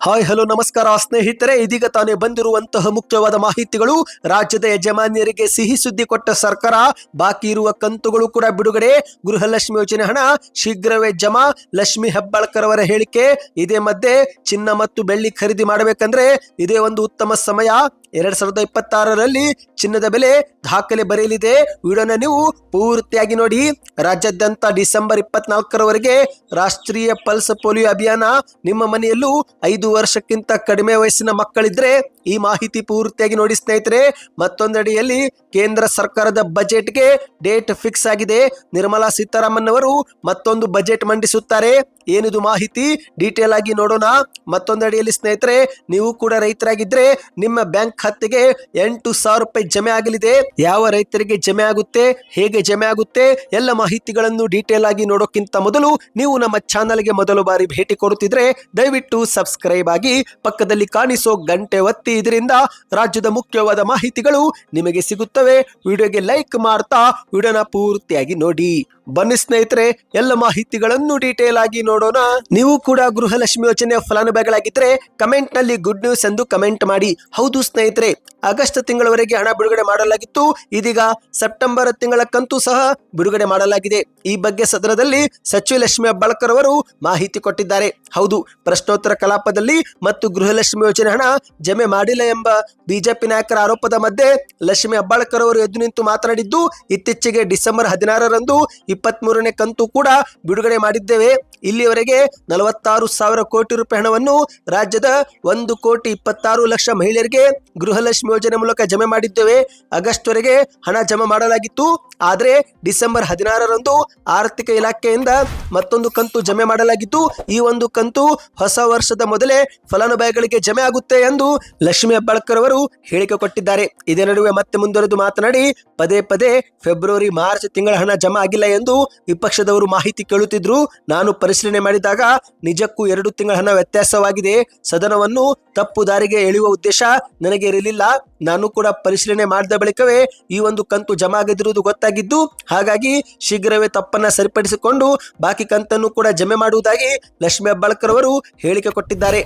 Hi hello ನಮಸ್ಕಾರ ಸ್ನೇಹಿತರೆ, ಇದೀಗ ತಾನೇ ಬಂದಿರುವಂತಹ ಮುಖ್ಯವಾದ ಮಾಹಿತಿಗಳು. ರಾಜ್ಯದ ಯಜಮಾನ್ಯರಿಗೆ ಸಿಹಿ ಸುದ್ದಿ ಕೊಟ್ಟ ಸರ್ಕಾರ. ಬಾಕಿ ಇರುವ ಕಂತುಗಳು ಕೂಡ ಬಿಡುಗಡೆ. ಗೃಹಲಕ್ಷ್ಮಿ ಯೋಜನೆ ಹಣ ಶೀಘ್ರವೇ ಜಮಾ. ಲಕ್ಷ್ಮಿ ಹೆಬ್ಬಾಳ್ಕರ್ ಅವರ ಹೇಳಿಕೆ. ಇದೇ ಮಧ್ಯೆ ಚಿನ್ನ ಮತ್ತು ಬೆಳ್ಳಿ ಖರೀದಿ ಮಾಡಬೇಕಂದ್ರೆ ಇದೇ ಒಂದು ಉತ್ತಮ ಸಮಯ. 2026ರಲ್ಲಿ ಚಿನ್ನದ ಬೆಲೆ ದಾಖಲೆ ಬರೆಯಲಿದೆ. ವಿಡಿಯೋನ ನೀವು ಪೂರ್ತಿಯಾಗಿ ನೋಡಿ. ರಾಜ್ಯಾದ್ಯಂತ ಡಿಸೆಂಬರ್ 24ರವರೆಗೆ ರಾಷ್ಟ್ರೀಯ ಪಲ್ಸ್ ಪೋಲಿಯೋ ಅಭಿಯಾನ. ನಿಮ್ಮ ಮನೆಯಲ್ಲೂ 5 ವರ್ಷಕ್ಕಿಂತ ಕಡಿಮೆ ವಯಸ್ಸಿನ ಮಕ್ಕಳಿದ್ರೆ ಈ ಮಾಹಿತಿ ಪೂರ್ತಿಯಾಗಿ ನೋಡಿ ಸ್ನೇಹಿತರೆ. ಮತ್ತೊಂದೆಡೆಯಲ್ಲಿ ಕೇಂದ್ರ ಸರ್ಕಾರದ ಬಜೆಟ್ಗೆ ಡೇಟ್ ಫಿಕ್ಸ್ ಆಗಿದೆ. ನಿರ್ಮಲಾ ಸೀತಾರಾಮನ್ ಅವರು ಮತ್ತೊಂದು ಬಜೆಟ್ ಮಂಡಿಸುತ್ತಾರೆ. ಏನಿದು ಮಾಹಿತಿ ಡೀಟೇಲ್ ಆಗಿ ನೋಡೋಣ. ಮತ್ತೊಂದೆಡೆಯಲ್ಲಿ ಸ್ನೇಹಿತರೆ, ನೀವು ಕೂಡ ರೈತರಾಗಿದ್ರೆ ನಿಮ್ಮ ಬ್ಯಾಂಕ್ ಖಾತೆಗೆ 8,000 ರೂಪಾಯಿ ಜಮೆ ಆಗಲಿದೆ. ಯಾವ ರೈತರಿಗೆ ಜಮೆ ಆಗುತ್ತೆ, ಹೇಗೆ ಜಮೆ ಆಗುತ್ತೆ, ಎಲ್ಲ ಮಾಹಿತಿಗಳನ್ನು ಡೀಟೇಲ್ ಆಗಿ ನೋಡೋಕ್ಕಿಂತ ಮೊದಲು ನೀವು ನಮ್ಮ ಚಾನಲ್ಗೆ ಮೊದಲು ಬಾರಿ ಭೇಟಿ ಕೊಡುತ್ತಿದ್ರೆ ದಯವಿಟ್ಟು ಸಬ್ಸ್ಕ್ರೈಬ್ ಆಗಿ ಪಕ್ಕದಲ್ಲಿ ಕಾಣಿಸೋ ಗಂಟೆ ಒತ್ತಿ. ಇದರಿಂದ ರಾಜ್ಯದ ಮುಖ್ಯವಾದ ಮಾಹಿತಿಗಳು ನಿಮಗೆ ಸಿಗುತ್ತವೆ. ವಿಡಿಯೋಗೆ ಲೈಕ್ ಮಾಡ್ತಾ ವಿಡಿಯೋನ ಪೂರ್ತಿಯಾಗಿ ನೋಡಿ. ಬನ್ನಿ ಸ್ನೇಹಿತರೆ, ಎಲ್ಲ ಮಾಹಿತಿಗಳನ್ನು ಡೀಟೇಲ್ ಆಗಿ ನೋಡೋಣ. ನೀವು ಕೂಡ ಗೃಹಲಕ್ಷ್ಮಿ ಯೋಜನೆಯ ಫಲಾನುಭವಿಗಳಾಗಿದ್ರೆ ಕಮೆಂಟ್ ನಲ್ಲಿ ಗುಡ್ ನ್ಯೂಸ್ ಎಂದು ಕಮೆಂಟ್ ಮಾಡಿ. ಹೌದು ಸ್ನೇಹಿತರೆ, ಆಗಸ್ಟ್ ತಿಂಗಳವರೆಗೆ ಹಣ ಬಿಡುಗಡೆ ಮಾಡಲಾಗಿತ್ತು. ಇದೀಗ ಸೆಪ್ಟೆಂಬರ್ ತಿಂಗಳ ಕಂತು ಸಹ ಬಿಡುಗಡೆ ಮಾಡಲಾಗಿದೆ. ಈ ಬಗ್ಗೆ ಸದನದಲ್ಲಿ ಸಚಿವ ಲಕ್ಷ್ಮಿ ಹೆಬ್ಬಾಳ್ಕರ್ ಅವರು ಮಾಹಿತಿ ಕೊಟ್ಟಿದ್ದಾರೆ. ಹೌದು, ಪ್ರಶ್ನೋತ್ತರ ಕಲಾಪದಲ್ಲಿ ಮತ್ತು ಗೃಹಲಕ್ಷ್ಮಿ ಯೋಜನೆ ಹಣ ಜಮೆ ಮಾಡಿಲ್ಲ ಎಂಬ ಬಿಜೆಪಿ ನಾಯಕರ ಆರೋಪದ ಮಧ್ಯೆ ಲಕ್ಷ್ಮಿ ಹೆಬ್ಬಾಳ್ಕರ್ ಅವರು ಎದ್ದು ನಿಂತು ಮಾತನಾಡಿದ್ದು, ಇತ್ತೀಚೆಗೆ ಡಿಸೆಂಬರ್ 16ರಂದು 23ನೇ ಕಂತು ಕೂಡ ಬಿಡುಗಡೆ ಮಾಡಿದ್ದೇವೆ. ಇಲ್ಲಿಯವರೆಗೆ 46,000 ಕೋಟಿ ರೂಪಾಯಿ ಹಣವನ್ನು ರಾಜ್ಯದ 1,26,00,000 ಮಹಿಳೆಯರಿಗೆ ಗೃಹಲಕ್ಷ್ಮಿ ಯೋಜನೆ ಮೂಲಕ ಜಮೆ ಮಾಡಿದ್ದೇವೆ. ಆಗಸ್ಟ್ ವರೆಗೆ ಹಣ ಜಮಾ ಮಾಡಲಾಗಿತ್ತು. ಆದರೆ ಡಿಸೆಂಬರ್ 16ರಂದು ಆರ್ಥಿಕ ಇಲಾಖೆಯಿಂದ ಮತ್ತೊಂದು ಕಂತು ಜಮೆ ಮಾಡಲಾಗಿತ್ತು. ಈ ಒಂದು ಕಂತು ಹೊಸ ವರ್ಷದ ಮೊದಲೇ ಫಲಾನುಭವಿಗಳಿಗೆ ಜಮೆ ಆಗುತ್ತೆ ಎಂದು ಲಕ್ಷ್ಮಿ ಹೆಬ್ಬಾಳ್ಕರ್ ಅವರು ಹೇಳಿಕೆ ಕೊಟ್ಟಿದ್ದಾರೆ. ಇದೇ ನಡುವೆ ಮತ್ತೆ ಮುಂದುವರೆದು ಮಾತನಾಡಿ, ಪದೇ ಪದೇ ಫೆಬ್ರವರಿ ಮಾರ್ಚ್ ತಿಂಗಳ ಹಣ ಜಮಾ ಆಗಿಲ್ಲ ಎಂದು ವಿಪಕ್ಷದವರು ಮಾಹಿತಿ ಕೇಳುತ್ತಿದ್ರು. ನಾನು ಪರಿಶೀಲನೆ ಮಾಡಿದಾಗ ನಿಜಕ್ಕೂ 2 ತಿಂಗಳ ಹಣ ವ್ಯತ್ಯಾಸವಾಗಿದೆ. ಸದನವನ್ನು ತಪ್ಪು ದಾರಿಗೆ ಎಳೆಯುವ ಉದ್ದೇಶ ನನಗೆ ಇರಲಿಲ್ಲ. ನಾನು ಕೂಡ ಪರಿಶೀಲನೆ ಮಾಡಿದ ಬಳಿಕವೇ ಈ ಒಂದು ಕಂತು ಜಮಾ ಆಗದಿರುವುದು ಗೊತ್ತಾಗಿದ್ದು, ಹಾಗಾಗಿ ಶೀಘ್ರವೇ ತಪ್ಪನ್ನ ಸರಿಪಡಿಸಿಕೊಂಡು ಬಾಕಿ ಕಂತನ್ನು ಕೂಡ ಜಮೆ ಮಾಡುವುದಾಗಿ ಲಕ್ಷ್ಮಿ ಹೆಬ್ಬಾಳ್ಕರ್ ಅವರು ಹೇಳಿಕೆ ಕೊಟ್ಟಿದ್ದಾರೆ.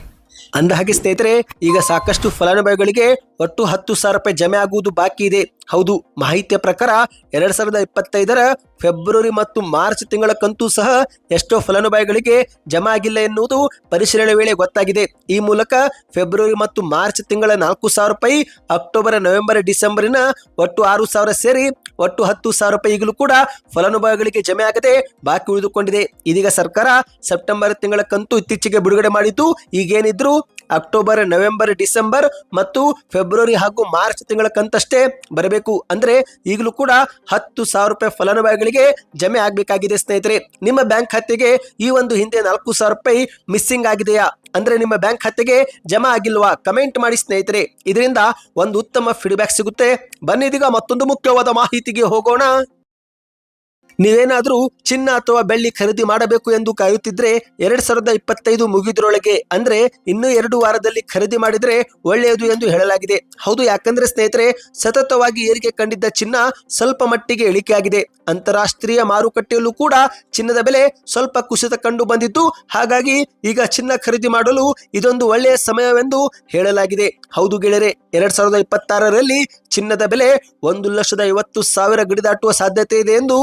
ಅಂದಹಾಗೆ ಸ್ನೇಹಿತರೆ, ಈಗ ಸಾಕಷ್ಟು ಫಲಾನುಭವಿಗಳಿಗೆ ಒಟ್ಟು 10,000 ರೂಪಾಯಿ ಜಮೆ ಆಗುವುದು ಬಾಕಿ ಇದೆ. ಹೌದು, ಮಾಹಿತಿಯ ಪ್ರಕಾರ 2025ರ ಫೆಬ್ರವರಿ ಮತ್ತು ಮಾರ್ಚ್ ತಿಂಗಳ ಕಂತು ಸಹ ಎಷ್ಟೋ ಫಲಾನುಭವಿಗಳಿಗೆ ಜಮಾ ಆಗಿಲ್ಲ ಎನ್ನುವುದು ಪರಿಶೀಲನೆ ವೇಳೆ ಗೊತ್ತಾಗಿದೆ. ಈ ಮೂಲಕ ಫೆಬ್ರವರಿ ಮತ್ತು ಮಾರ್ಚ್ ತಿಂಗಳ 4,000 ರೂಪಾಯಿ, ಅಕ್ಟೋಬರ್, ನವೆಂಬರ್, ಡಿಸೆಂಬರಿನ ಒಟ್ಟು 6,000 ಸೇರಿ ಒಟ್ಟು 10,000 ರೂಪಾಯಿ ಈಗಲೂ ಕೂಡ ಫಲಾನುಭವಿಗಳಿಗೆ ಜಮೆ ಆಗದೆ ಬಾಕಿ ಉಳಿದುಕೊಂಡಿದೆ. ಇದೀಗ ಸರ್ಕಾರ ಸೆಪ್ಟೆಂಬರ್ ತಿಂಗಳ ಕಂತು ಇತ್ತೀಚೆಗೆ ಬಿಡುಗಡೆ ಮಾಡಿದ್ದು, ಈಗೇನಿದ್ರು ಅಕ್ಟೋಬರ್, ನವೆಂಬರ್, ಡಿಸೆಂಬರ್ ಮತ್ತು ಫೆಬ್ರವರಿ ಹಾಗೂ ಮಾರ್ಚ್ ತಿಂಗಳ ಕಂತಷ್ಟೇ ಬರಬೇಕು. ಅಂದ್ರೆ ಈಗಲೂ ಕೂಡ 10,000 ರೂಪಾಯಿ ಫಲಾನುಭವಿಗಳಿಗೆ ಜಮೆ ಆಗಬೇಕಾಗಿದೆ. ಸ್ನೇಹಿತರೆ, ನಿಮ್ಮ ಬ್ಯಾಂಕ್ ಖಾತೆಗೆ ಈ ಒಂದು ಹಿಂದೆ 4,000 ರೂಪಾಯಿ ಮಿಸ್ಸಿಂಗ್ ಆಗಿದೆಯಾ, ಅಂದ್ರೆ ನಿಮ್ಮ ಬ್ಯಾಂಕ್ ಖಾತೆಗೆ ಜಮಾ ಆಗಿಲ್ವಾ, ಕಮೆಂಟ್ ಮಾಡಿ ಸ್ನೇಹಿತರೆ. ಇದರಿಂದ ಒಂದು ಉತ್ತಮ ಫೀಡ್ಬ್ಯಾಕ್ ಸಿಗುತ್ತೆ. ಬನ್ನಿ ಇದೀಗ ಮತ್ತೊಂದು ಮುಖ್ಯವಾದ ಮಾಹಿತಿಗೆ ಹೋಗೋಣ. ನೀವೇನಾದ್ರೂ ಚಿನ್ನ ಅಥವಾ ಬೆಳ್ಳಿ ಖರೀದಿ ಮಾಡಬೇಕು ಎಂದು ಕಾಯುತ್ತಿದ್ರೆ 2025 ಮುಗಿದ್ರೊಳಗೆ, ಅಂದ್ರೆ ಇನ್ನು 2 ವಾರದಲ್ಲಿ ಖರೀದಿ ಮಾಡಿದ್ರೆ ಒಳ್ಳೆಯದು ಎಂದು ಹೇಳಲಾಗಿದೆ. ಹೌದು, ಯಾಕಂದ್ರೆ ಸ್ನೇಹಿತರೆ, ಸತತವಾಗಿ ಏರಿಕೆ ಕಂಡಿದ್ದ ಚಿನ್ನ ಸ್ವಲ್ಪ ಮಟ್ಟಿಗೆ ಇಳಿಕೆಯಾಗಿದೆ. ಅಂತಾರಾಷ್ಟ್ರೀಯ ಮಾರುಕಟ್ಟೆಯಲ್ಲೂ ಕೂಡ ಚಿನ್ನದ ಬೆಲೆ ಸ್ವಲ್ಪ ಕುಸಿತ ಕಂಡು ಬಂದಿದ್ದು, ಹಾಗಾಗಿ ಈಗ ಚಿನ್ನ ಖರೀದಿ ಮಾಡಲು ಇದೊಂದು ಒಳ್ಳೆಯ ಸಮಯವೆಂದು ಹೇಳಲಾಗಿದೆ. ಹೌದು ಗೆಳೆಯರೆ, 2026ರಲ್ಲಿ ಚಿನ್ನದ ಬೆಲೆ 1,50,000 ಗಡಿ ದಾಟುವ ಸಾಧ್ಯತೆ ಇದೆ ಎಂದು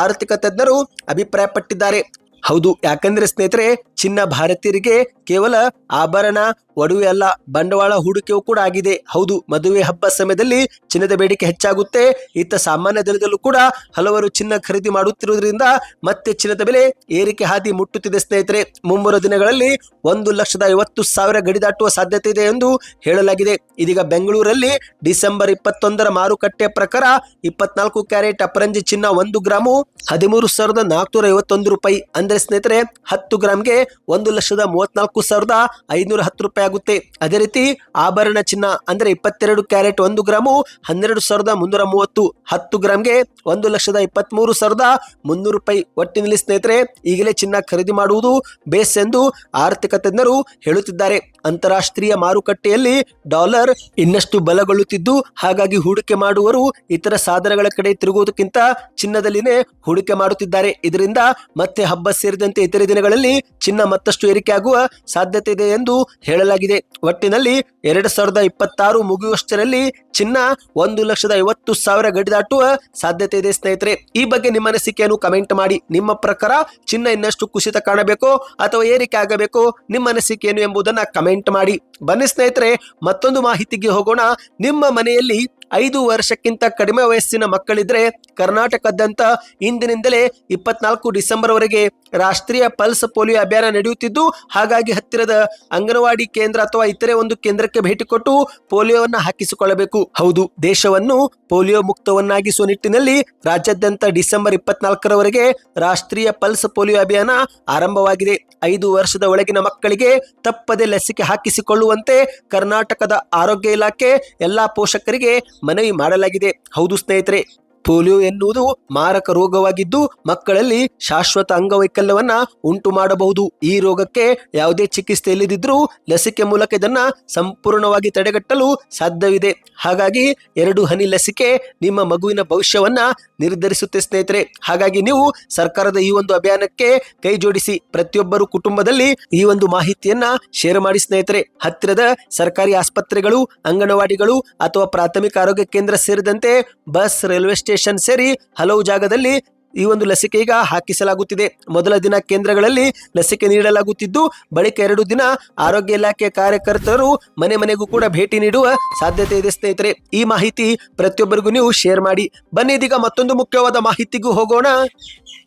ಆರ್ಥಿಕ ತಜ್ಞರು ಅಭಿಪ್ರಾಯಪಟ್ಟಿದ್ದಾರೆ. ಹೌದು, ಯಾಕಂದ್ರೆ ಸ್ನೇಹಿತರೆ, ಚಿನ್ನ ಭಾರತೀಯರಿಗೆ ಕೇವಲ ಆಭರಣ, ಒಡವೆ ಅಲ್ಲ, ಬಂಡವಾಳ ಹೂಡಿಕೆಯೂ ಕೂಡ ಆಗಿದೆ. ಹೌದು, ಮದುವೆ ಹಬ್ಬ ಸಮಯದಲ್ಲಿ ಚಿನ್ನದ ಬೇಡಿಕೆ ಹೆಚ್ಚಾಗುತ್ತೆ. ಇತ್ತ ಸಾಮಾನ್ಯ ದಿನದಲ್ಲೂ ಕೂಡ ಹಲವರು ಚಿನ್ನ ಖರೀದಿ ಮಾಡುತ್ತಿರುವುದರಿಂದ ಮತ್ತೆ ಚಿನ್ನದ ಬೆಲೆ ಏರಿಕೆ ಹಾದಿ ಮುಟ್ಟುತ್ತಿದೆ. ಸ್ನೇಹಿತರೆ, ಮುಂಬರುವ ದಿನಗಳಲ್ಲಿ 1,50,000 ಗಡಿ ದಾಟುವ ಸಾಧ್ಯತೆ ಇದೆ ಎಂದು ಹೇಳಲಾಗಿದೆ. ಇದೀಗ ಬೆಂಗಳೂರಲ್ಲಿ ಡಿಸೆಂಬರ್ 21ರ ಮಾರುಕಟ್ಟೆ ಪ್ರಕಾರ 24 ಕ್ಯಾರೆಟ್ ಅಪರಂಜಿ ಚಿನ್ನ 1 ಗ್ರಾಮು 13,451 ರೂಪಾಯಿ. ಅಂದ್ರೆ ಸ್ನೇಹಿತರೆ, 10 ಗ್ರಾಮ್ಗೆ 1,34,510 ರೂಪಾಯಿ ಆಗುತ್ತೆ. ಅದೇ ರೀತಿ ಆಭರಣ ಚಿನ್ನ ಅಂದ್ರೆ 22 ಕ್ಯಾರೆಟ್ 1 ಗ್ರಾಮು 12,330, 10 ಗ್ರಾಮ್ಗೆ 1,23,300 ರೂಪಾಯಿ. ಒಟ್ಟಿನಲ್ಲಿ ಸ್ನೇಹಿತರೆ, ಈಗಲೇ ಚಿನ್ನ ಖರೀದಿ ಮಾಡುವುದು ಬೇಸ್ ಎಂದು ಆರ್ಥಿಕ ತಜ್ಞರು ಹೇಳುತ್ತಿದ್ದಾರೆ. ಅಂತಾರಾಷ್ಟ್ರೀಯ ಮಾರುಕಟ್ಟೆಯಲ್ಲಿ ಡಾಲರ್ ಇನ್ನಷ್ಟು ಬಲಗೊಳ್ಳುತ್ತಿದ್ದು, ಹಾಗಾಗಿ ಹೂಡಿಕೆ ಮಾಡುವವರು ಇತರ ಸಾಧನಗಳ ಕಡೆ ತಿರುಗುವುದಕ್ಕಿಂತ ಚಿನ್ನದಲ್ಲಿನೇ ಹೂಡಿಕೆ ಮಾಡುತ್ತಿದ್ದಾರೆ. ಇದರಿಂದ ಮತ್ತೆ ಹಬ್ಬ ಸೇರಿದಂತೆ ಇತರೆ ದಿನಗಳಲ್ಲಿ ಚಿನ್ನ ಮತ್ತಷ್ಟು ಏರಿಕೆ ಆಗುವ ಸಾಧ್ಯತೆ ಇದೆ ಎಂದು ಹೇಳಲಾಗಿದೆ. ಒಟ್ಟಿನಲ್ಲಿ 2026 ಮುಗಿಯುವಷ್ಟರಲ್ಲಿ ಚಿನ್ನ 1,50,000 ಗಡಿ ದಾಟುವ ಸಾಧ್ಯತೆ ಇದೆ ಸ್ನೇಹಿತರೆ. ಈ ಬಗ್ಗೆ ನಿಮ್ಮ ಅನಿಸಿಕೆಯನ್ನು ಕಮೆಂಟ್ ಮಾಡಿ. ನಿಮ್ಮ ಪ್ರಕಾರ ಚಿನ್ನ ಇನ್ನಷ್ಟು ಕುಸಿತ ಕಾಣಬೇಕೋ ಅಥವಾ ಏರಿಕೆ ಆಗಬೇಕೋ, ನಿಮ್ಮ ಅನಿಸಿಕೆಯನ್ನು ಎಂಬುದನ್ನು ಕಮೆಂಟ್ ಮಾಡಿ. ಬನ್ನಿ ಸ್ನೇಹಿತರೆ, ಮತ್ತೊಂದು ಮಾಹಿತಿಗೆ ಹೋಗೋಣ. ನಿಮ್ಮ ಮನೆಯಲ್ಲಿ 5 ವರ್ಷಕ್ಕಿಂತ ಕಡಿಮೆ ವಯಸ್ಸಿನ ಮಕ್ಕಳಿದ್ರೆ ಕರ್ನಾಟಕದಾದ್ಯಂತ ಇಂದಿನಿಂದಲೇ 24 ಡಿಸೆಂಬರ್ ವರೆಗೆ ರಾಷ್ಟ್ರೀಯ ಪಲ್ಸ್ ಪೋಲಿಯೋ ಅಭಿಯಾನ ನಡೆಯುತ್ತಿದ್ದು, ಹಾಗಾಗಿ ಹತ್ತಿರದ ಅಂಗನವಾಡಿ ಕೇಂದ್ರ ಅಥವಾ ಇತರೆ ಒಂದು ಕೇಂದ್ರಕ್ಕೆ ಭೇಟಿ ಕೊಟ್ಟು ಪೋಲಿಯೋವನ್ನು ಹಾಕಿಸಿಕೊಳ್ಳಬೇಕು. ಹೌದು, ದೇಶವನ್ನು ಪೋಲಿಯೋ ಮುಕ್ತವನ್ನಾಗಿಸುವ ನಿಟ್ಟಿನಲ್ಲಿ ರಾಜ್ಯಾದ್ಯಂತ ಡಿಸೆಂಬರ್ 24ರವರೆಗೆ ರಾಷ್ಟ್ರೀಯ ಪಲ್ಸ್ ಪೋಲಿಯೋ ಅಭಿಯಾನ ಆರಂಭವಾಗಿದೆ. 5 ವರ್ಷದ ಒಳಗಿನ ಮಕ್ಕಳಿಗೆ ತಪ್ಪದೆ ಲಸಿಕೆ ಹಾಕಿಸಿಕೊಳ್ಳುವಂತೆ ಕರ್ನಾಟಕದ ಆರೋಗ್ಯ ಇಲಾಖೆ ಎಲ್ಲಾ ಪೋಷಕರಿಗೆ ಮನವಿ ಮಾಡಲಾಗಿದೆ. ಹೌದು ಸ್ನೇಹಿತರೆ, ಪೋಲಿಯೋ ಎನ್ನುವುದು ಮಾರಕ ರೋಗವಾಗಿದ್ದು ಮಕ್ಕಳಲ್ಲಿ ಶಾಶ್ವತ ಅಂಗವೈಕಲ್ಯವನ್ನ ಉಂಟು ಮಾಡಬಹುದು. ಈ ರೋಗಕ್ಕೆ ಯಾವುದೇ ಚಿಕಿತ್ಸೆ ಇಲ್ಲದಿದ್ರೂ ಲಸಿಕೆ ಮೂಲಕ ಇದನ್ನ ಸಂಪೂರ್ಣವಾಗಿ ತಡೆಗಟ್ಟಲು ಸಾಧ್ಯವಿದೆ. ಹಾಗಾಗಿ 2 ಹನಿ ಲಸಿಕೆ ನಿಮ್ಮ ಮಗುವಿನ ಭವಿಷ್ಯವನ್ನ ನಿರ್ಧರಿಸುತ್ತೆ ಸ್ನೇಹಿತರೆ. ಹಾಗಾಗಿ ನೀವು ಸರ್ಕಾರದ ಈ ಒಂದು ಅಭಿಯಾನಕ್ಕೆ ಕೈ ಜೋಡಿಸಿ. ಪ್ರತಿಯೊಬ್ಬರು ಕುಟುಂಬದಲ್ಲಿ ಈ ಒಂದು ಮಾಹಿತಿಯನ್ನ ಶೇರ್ ಮಾಡಿ ಸ್ನೇಹಿತರೆ. ಹತ್ತಿರದ ಸರ್ಕಾರಿ ಆಸ್ಪತ್ರೆಗಳು, ಅಂಗನವಾಡಿಗಳು ಅಥವಾ ಪ್ರಾಥಮಿಕ ಆರೋಗ್ಯ ಕೇಂದ್ರ ಸೇರಿದಂತೆ ಬಸ್, ರೈಲ್ವೆ ಸ್ಟೇಷನ್ ಸೇರಿ ಹಲವು ಜಾಗದಲ್ಲಿ ಈ ಒಂದು ಲಸಿಕೆ ಈಗ ಹಾಕಿಸಲಾಗುತ್ತಿದೆ. ಮೊದಲ ದಿನ ಕೇಂದ್ರಗಳಲ್ಲಿ ಲಸಿಕೆ ನೀಡಲಾಗುತ್ತಿದ್ದು, ಬಳಿಕ 2 ದಿನ ಆರೋಗ್ಯ ಇಲಾಖೆ ಕಾರ್ಯಕರ್ತರು ಮನೆ ಮನೆಗೂ ಕೂಡ ಭೇಟಿ ನೀಡುವ ಸಾಧ್ಯತೆ ಇದೆ ಸ್ನೇಹಿತರೆ. ಈ ಮಾಹಿತಿ ಪ್ರತಿಯೊಬ್ಬರಿಗೂ ನೀವು ಶೇರ್ ಮಾಡಿ. ಬನ್ನಿ ಇದೀಗ ಮತ್ತೊಂದು ಮುಖ್ಯವಾದ ಮಾಹಿತಿಗೂ ಹೋಗೋಣ.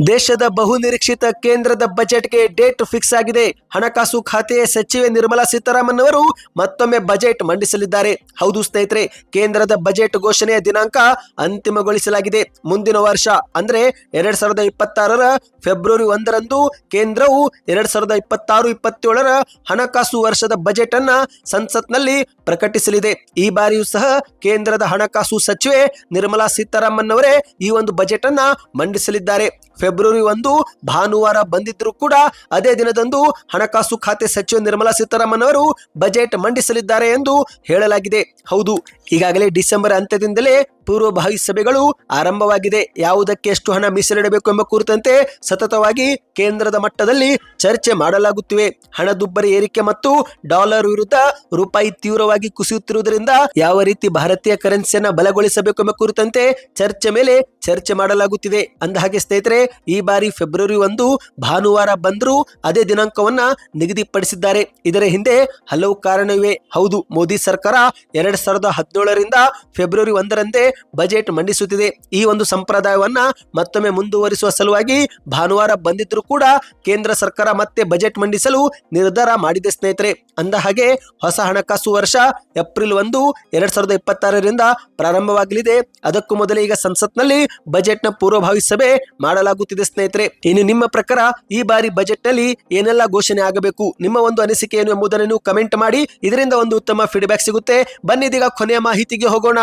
ದೇಶದ ಬಹುನಿರೀಕ್ಷಿತ ಕೇಂದ್ರದ ಬಜೆಟ್ಗೆ ಡೇಟ್ ಫಿಕ್ಸ್ ಆಗಿದೆ. ಹಣಕಾಸು ಖಾತೆಯ ಸಚಿವೆ ನಿರ್ಮಲಾ ಸೀತಾರಾಮನ್ ಅವರು ಮತ್ತೊಮ್ಮೆ ಬಜೆಟ್ ಮಂಡಿಸಲಿದ್ದಾರೆ. ಹೌದು ಸ್ನೇಹಿತರೆ, ಕೇಂದ್ರದ ಬಜೆಟ್ ಘೋಷಣೆಯ ದಿನಾಂಕ ಅಂತಿಮಗೊಳಿಸಲಾಗಿದೆ. ಮುಂದಿನ ವರ್ಷ ಅಂದ್ರೆ 2026ರ ಫೆಬ್ರವರಿ 1ರಂದು ಕೇಂದ್ರವು 2026-27ರ ಹಣಕಾಸು ವರ್ಷದ ಬಜೆಟ್ ಅನ್ನ ಸಂಸತ್ನಲ್ಲಿ ಪ್ರಕಟಿಸಲಿದೆ. ಈ ಬಾರಿಯೂ ಸಹ ಕೇಂದ್ರದ ಹಣಕಾಸು ಸಚಿವೆ ನಿರ್ಮಲಾ ಸೀತಾರಾಮನ್ ಅವರೇ ಈ ಒಂದು ಬಜೆಟ್ ಅನ್ನ ಮಂಡಿಸಲಿದ್ದಾರೆ. ಫೆಬ್ರವರಿ 1 ಭಾನುವಾರ ಬಂದಿದ್ರೂ ಕೂಡ ಅದೇ ದಿನದಂದು ಹಣಕಾಸು ಖಾತೆ ಸಚಿವೆ ನಿರ್ಮಲಾ ಸೀತಾರಾಮನ್ ಅವರು ಬಜೆಟ್ ಮಂಡಿಸಲಿದ್ದಾರೆ ಎಂದು ಹೇಳಲಾಗಿದೆ. ಹೌದು, ಈಗಾಗಲೇ ಡಿಸೆಂಬರ್ ಅಂತ್ಯದಿಂದಲೇ ಪೂರ್ವಭಾವಿ ಸಭೆಗಳು ಆರಂಭವಾಗಿದೆ. ಯಾವುದಕ್ಕೆ ಎಷ್ಟು ಹಣ ಮೀಸಲಿಡಬೇಕು ಎಂಬ ಕುರಿತಂತೆ ಸತತವಾಗಿ ಕೇಂದ್ರದ ಮಟ್ಟದಲ್ಲಿ ಚರ್ಚೆ ಮಾಡಲಾಗುತ್ತಿವೆ. ಹಣದುಬ್ಬರ ಏರಿಕೆ ಮತ್ತು ಡಾಲರ್ ವಿರುದ್ಧ ರೂಪಾಯಿ ತೀವ್ರವಾಗಿ ಕುಸಿಯುತ್ತಿರುವುದರಿಂದ ಯಾವ ರೀತಿ ಭಾರತೀಯ ಕರೆನ್ಸಿಯನ್ನ ಬಲಗೊಳಿಸಬೇಕು ಎಂಬ ಕುರಿತಂತೆ ಚರ್ಚೆ ಮೇಲೆ ಚರ್ಚೆ ಮಾಡಲಾಗುತ್ತಿದೆ. ಅಂದಹಾಗೆ ಸ್ನೇಹಿತರೆ, ಈ ಬಾರಿ ಫೆಬ್ರವರಿ 1 ಭಾನುವಾರ ಬಂದರೂ ಅದೇ ದಿನಾಂಕವನ್ನ ನಿಗದಿಪಡಿಸಿದ್ದಾರೆ. ಇದರ ಹಿಂದೆ ಹಲವು ಕಾರಣವಿವೆ. ಹೌದು, ಮೋದಿ ಸರ್ಕಾರ 2017ರಿಂದ ಫೆಬ್ರವರಿ 1ರಂದೇ ಬಜೆಟ್ ಮಂಡಿಸುತ್ತಿದೆ. ಈ ಒಂದು ಸಂಪ್ರದಾಯವನ್ನ ಮತ್ತೊಮ್ಮೆ ಮುಂದುವರಿಸುವ ಸಲುವಾಗಿ ಭಾನುವಾರ ಬಂದಿದ್ರೂ ಕೂಡ ಕೇಂದ್ರ ಸರ್ಕಾರ ಮತ್ತೆ ಬಜೆಟ್ ಮಂಡಿಸಲು ನಿರ್ಧಾರ ಮಾಡಿದೆ ಸ್ನೇಹಿತರೆ. ಅಂದಹಾಗೆ ಹೊಸ ಹಣಕಾಸು ವರ್ಷ ಏಪ್ರಿಲ್ 1, 2026ರಿಂದ ಪ್ರಾರಂಭವಾಗಲಿದೆ. ಅದಕ್ಕೂ ಮೊದಲೇ ಈಗ ಸಂಸತ್ನಲ್ಲಿ ಬಜೆಟ್ನ ಪೂರ್ವಭಾವಿ ಸಭೆ ಮಾಡಲಾಗುತ್ತಿದೆ ಸ್ನೇಹಿತರೆ. ಇನ್ನು ನಿಮ್ಮ ಪ್ರಕಾರ ಈ ಬಾರಿ ಬಜೆಟ್ ನಲ್ಲಿ ಏನೆಲ್ಲ ಘೋಷಣೆ ಆಗಬೇಕು, ನಿಮ್ಮ ಒಂದು ಅನಿಸಿಕೆ ಏನು ಎಂಬುದನ್ನು ನೀವು ಕಮೆಂಟ್ ಮಾಡಿ. ಇದರಿಂದ ಒಂದು ಉತ್ತಮ ಫೀಡ್ಬ್ಯಾಕ್ ಸಿಗುತ್ತೆ. ಬನ್ನಿ ಇದೀಗ ಕೊನೆಯ ಮಾಹಿತಿಗೆ ಹೋಗೋಣ.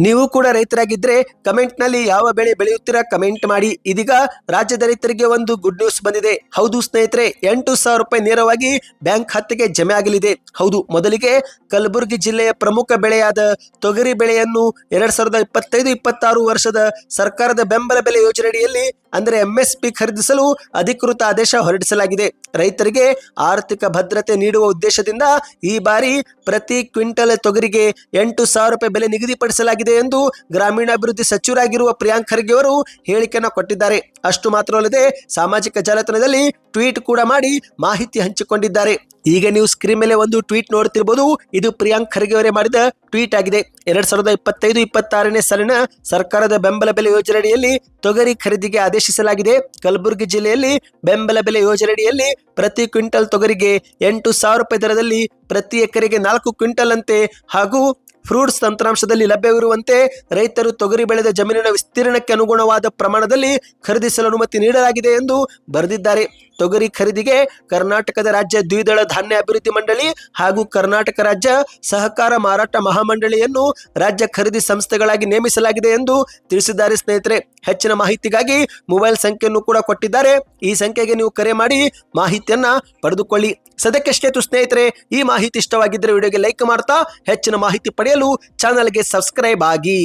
ನೀವು ಕೂಡ ರೈತರಾಗಿದ್ರೆ ಕಮೆಂಟ್ ನಲ್ಲಿ ಯಾವ ಬೆಳೆ ಬೆಳೆಯುತ್ತೀರಾ ಕಮೆಂಟ್ ಮಾಡಿ. ಇದೀಗ ರಾಜ್ಯದ ರೈತರಿಗೆ ಒಂದು ಗುಡ್ ನ್ಯೂಸ್ ಬಂದಿದೆ. ಹೌದು ಸ್ನೇಹಿತರೆ, 8,000 ರೂಪಾಯಿ ನೇರವಾಗಿ ಬ್ಯಾಂಕ್ ಖಾತೆಗೆ ಜಮೆ ಆಗಲಿದೆ. ಹೌದು, ಮೊದಲಿಗೆ ಕಲಬುರಗಿ ಜಿಲ್ಲೆಯ ಪ್ರಮುಖ ಬೆಳೆಯಾದ ತೊಗರಿ ಬೆಳೆಯನ್ನು 2025-26 ವರ್ಷದ ಸರ್ಕಾರದ ಬೆಂಬಲ ಬೆಲೆ ಯೋಜನೆಯಡಿಯಲ್ಲಿ ಅಂದರೆ MSP ಖರೀದಿಸಲು ಅಧಿಕೃತ ಆದೇಶ ಹೊರಡಿಸಲಾಗಿದೆ. ರೈತರಿಗೆ ಆರ್ಥಿಕ ಭದ್ರತೆ ನೀಡುವ ಉದ್ದೇಶದಿಂದ ಈ ಬಾರಿ ಪ್ರತಿ ಕ್ವಿಂಟಲ್ ತೊಗರಿಗೆ 8,000 ರೂಪಾಯಿ ಬೆಲೆ ನಿಗದಿಪಡಿಸಲಾಗಿದೆ ಎಂದು ಗ್ರಾಮೀಣಾಭಿವೃದ್ಧಿ ಸಚಿವರಾಗಿರುವ ಪ್ರಿಯಾಂಕ್ ಖರ್ಗೆ ಅವರು ಹೇಳಿಕೆಯನ್ನು ಕೊಟ್ಟಿದ್ದಾರೆ. ಅಷ್ಟು ಮಾತ್ರವಲ್ಲದೆ ಸಾಮಾಜಿಕ ಜಾಲತಾಣದಲ್ಲಿ ಟ್ವೀಟ್ ಕೂಡ ಮಾಡಿ ಮಾಹಿತಿ ಹಂಚಿಕೊಂಡಿದ್ದಾರೆ. ಈಗ ನೀವು ಸ್ಕ್ರೀನ್ ಮೇಲೆ ಒಂದು ಟ್ವೀಟ್ ನೋಡ್ತಿರ್ಬೋದು. ಇದು ಪ್ರಿಯಾಂಕ್ ಖರ್ಗೆ ಅವರೇ ಮಾಡಿದ ಟ್ವೀಟ್ ಆಗಿದೆ. 2025-26ನೇ ಸಾಲಿನ ಸರ್ಕಾರದ ಬೆಂಬಲ ಬೆಲೆ ಯೋಜನೆಯಡಿಯಲ್ಲಿ ತೊಗರಿ ಖರೀದಿಗೆ ಆದೇಶಿಸಲಾಗಿದೆ. ಕಲಬುರಗಿ ಜಿಲ್ಲೆಯಲ್ಲಿ ಬೆಂಬಲ ಬೆಲೆ ಯೋಜನೆಯಡಿಯಲ್ಲಿ ಪ್ರತಿ ಕ್ವಿಂಟಲ್ ತೊಗರಿಗೆ 8,000 ರೂಪಾಯಿ ದರದಲ್ಲಿ ಪ್ರತಿ ಎಕರೆಗೆ 4 ಕ್ವಿಂಟಲ್ ಅಂತೆ ಹಾಗೂ ಫ್ರೂಟ್ಸ್ ತಂತ್ರಾಂಶದಲ್ಲಿ ಲಭ್ಯವಿರುವಂತೆ ರೈತರು ತೊಗರಿ ಬೆಳೆದ ಜಮೀನಿನ ವಿಸ್ತೀರ್ಣಕ್ಕೆ ಅನುಗುಣವಾದ ಪ್ರಮಾಣದಲ್ಲಿ ಖರೀದಿಸಲು ಅನುಮತಿ ನೀಡಲಾಗಿದೆ ಎಂದು ಬರೆದಿದ್ದಾರೆ. ತೊಗರಿ ಖರೀದಿಗೆ ಕರ್ನಾಟಕದ ರಾಜ್ಯ ದ್ವಿದಳ ಧಾನ್ಯ ಅಭಿವೃದ್ಧಿ ಮಂಡಳಿ ಹಾಗೂ ಕರ್ನಾಟಕ ರಾಜ್ಯ ಸಹಕಾರ ಮಾರಾಟ ಮಹಾಮಂಡಳಿಯನ್ನು ರಾಜ್ಯ ಖರೀದಿ ಸಂಸ್ಥೆಗಳಾಗಿ ನೇಮಿಸಲಾಗಿದೆ ಎಂದು ತಿಳಿಸಿದ್ದಾರೆ ಸ್ನೇಹಿತರೆ. ಹೆಚ್ಚಿನ ಮಾಹಿತಿಗಾಗಿ ಮೊಬೈಲ್ ಸಂಖ್ಯೆಯನ್ನು ಕೂಡ ಕೊಟ್ಟಿದ್ದಾರೆ. ಈ ಸಂಖ್ಯೆಗೆ ನೀವು ಕರೆ ಮಾಡಿ ಮಾಹಿತಿಯನ್ನ ಪಡೆದುಕೊಳ್ಳಿ. ಸದ್ಯಕ್ಕಷ್ಟೇ ಸ್ನೇಹಿತರೆ, ಈ ಮಾಹಿತಿ ಇಷ್ಟವಾಗಿದ್ದರೆ ವಿಡಿಯೋಗೆ ಲೈಕ್ ಮಾಡ್ತಾ ಹೆಚ್ಚಿನ ಮಾಹಿತಿ ಪಡೆಯಲು ಚಾನಲ್ಗೆ ಸಬ್ಸ್ಕ್ರೈಬ್ ಆಗಿ.